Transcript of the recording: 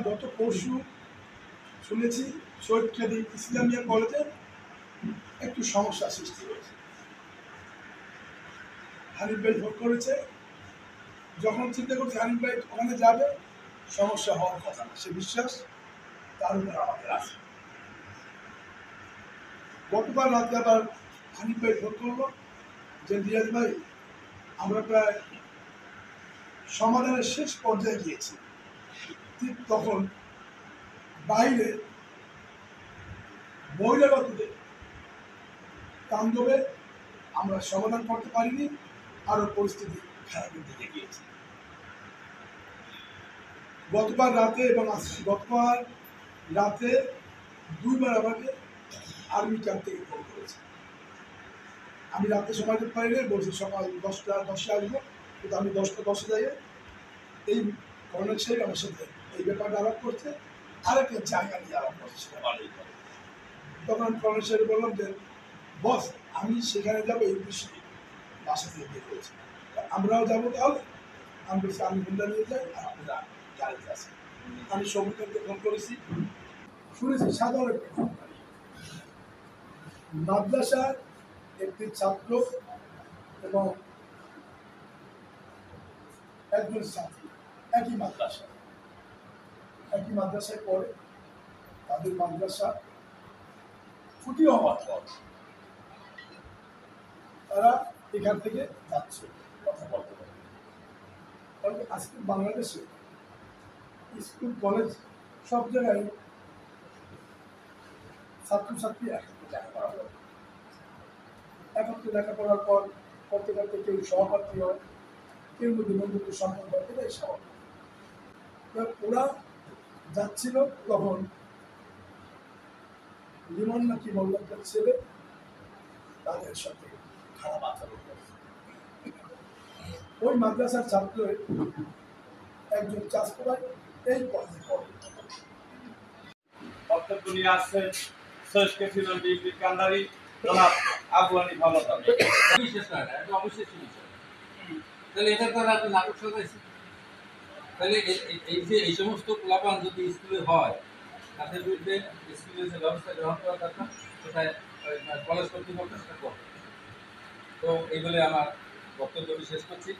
গত পরশু শুনেছি শহীদ খাদি ইসলামিয়া কলেজে একটু সমস্যা সৃষ্টি হয়েছে। হানিফ ভাই ভোট করেছে, যখন চিন্তা করছে হানিফ ভাই ওখানে যাবে, সমস্যা হওয়ার কথা না, সে বিশ্বাস তার উপর আমাদের আছে। গতবার রাতে আবার হানিফ ভাই ভোট করলো যে রিয়াজ ভাই আমরা প্রায় সমাধানের শেষ পর্যায়ে গিয়েছি। ঠিক তখন বাইরে বহিরাগতদের তাণ্ডবে আমরা সমাধান করতে পারিনি, আরো পরিস্থিতি খারাপের দিকে গিয়েছে। গতবার রাতে দুইবার আমাকে আর্মি ক্যাম্প থেকে ফোন করেছে। আমি রাতে সময় দিতে পারিনি, বলছি সকাল 10টা 10টায় আসবো, কিন্তু আমি 10টা 10 যাই এই কর্নেল সাহেব আমার সাথে এই ব্যাপারটা আলাপ করছে, আরেকটা জায়গা নিয়ে আলাপ করছে, সেটা ভালোই করে। তখন আমি কর্নেল সাহেব বললাম যে বস আমি সেখানে যাবো এই বিষয়ে বাসা থেকে বের করেছি, আমরাও যাবো, তাহলে আমি বলছি আমি হুন্ডা নিয়ে যাই আর আপনারা গাড়িতে আসেন। আমি সবুজকে ফোন করেছি, শুনেছি সাধারণ একটি মাদ্রাসার একটি ছাত্র এবং একজন ছাত্রী একই মাদ্রাসায় পড়ে, তাদের মাদ্রাসা ছুটি হওয়ার পর তারা এখান থেকে যাচ্ছে কথা বলতে পারে। কারণ আজকে বাংলাদেশে স্কুল কলেজ সব জায়গায় ছাত্রছাত্রী একত্রে লেখাপড়ার পর করতে করতে কেউ সহপাঠী হয়, কেউ যদি বন্ধুত্ব সম্পর্ক হয়, এটাই স্বাভাবিক। ওরা যাচ্ছিল তখন লিমন নাকি মোল্লাদের ছেলে তাদের সাথে খারাপ আচরণ করে। ওই মাদ্রাসার ছাত্রের একজন চাষতো ভাই এই কলেজে পড়ে। বক্তব্য নিয়ে আসছেন সৈয়দ ছিলেন বিএনপির কান্ডারি জনাব আবু হানিফ হাওলাদার। বিশেষ নয় না, এটা অবশ্যই শুনেছেন। তাহলে এটা তো আপনি নাটক সাজাইছেন। তাহলে এই সমস্ত পোলাপান যদি স্কুলে হয়, তাদের বিরুদ্ধে স্কুলের যে ব্যবস্থা গ্রহণ করা দরকার সেটা কলেজ কর্তৃপক্ষ সেটা করবে। তো এই বলে আমার বক্তব্যটি শেষ করছি।